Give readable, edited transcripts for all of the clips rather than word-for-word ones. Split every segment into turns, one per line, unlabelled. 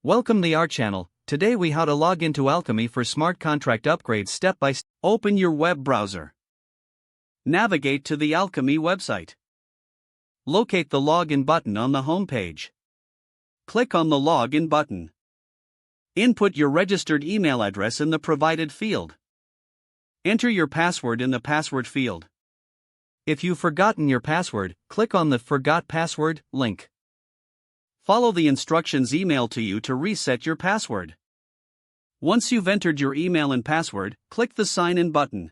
Welcome to our channel. Today we how to log into Alchemy for smart contract upgrades step by step. Open your web browser. Navigate to the Alchemy website. Locate the login button on the home page. Click on the login button. Input your registered email address in the provided field. Enter your password in the password field. If you've forgotten your password, click on the Forgot Password link. Follow the instructions emailed to you to reset your password. Once you've entered your email and password, click the Sign In button.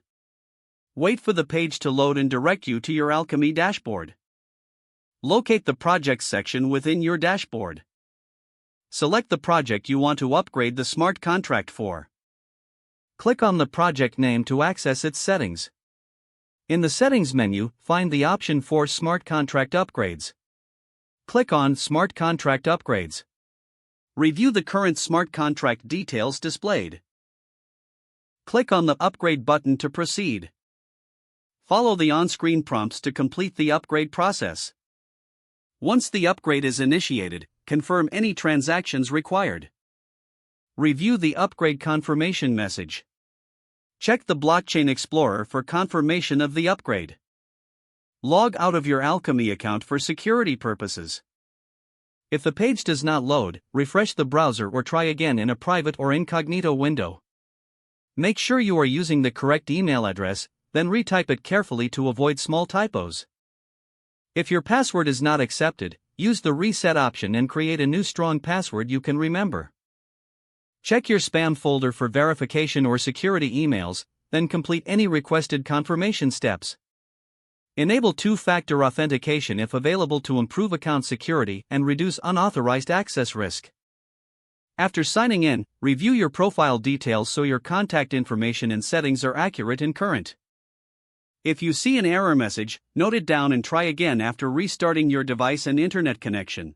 Wait for the page to load and direct you to your Alchemy dashboard. Locate the Projects section within your dashboard. Select the project you want to upgrade the smart contract for. Click on the project name to access its settings. In the Settings menu, find the option for Smart Contract Upgrades. Click on Smart Contract Upgrades. Review the current smart contract details displayed. Click on the Upgrade button to proceed. Follow the on-screen prompts to complete the upgrade process. Once the upgrade is initiated, confirm any transactions required. Review the upgrade confirmation message. Check the Blockchain Explorer for confirmation of the upgrade. Log out of your Alchemy account for security purposes. If the page does not load, refresh the browser or try again in a private or incognito window. Make sure you are using the correct email address, then retype it carefully to avoid small typos. If your password is not accepted, use the reset option and create a new strong password you can remember. Check your spam folder for verification or security emails, then complete any requested confirmation steps. Enable two-factor authentication if available to improve account security and reduce unauthorized access risk. After signing in, review your profile details so your contact information and settings are accurate and current. If you see an error message, note it down and try again after restarting your device and internet connection.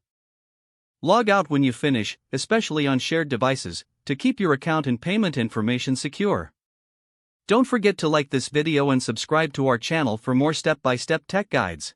Log out when you finish, especially on shared devices, to keep your account and payment information secure. Don't forget to like this video and subscribe to our channel for more step-by-step tech guides.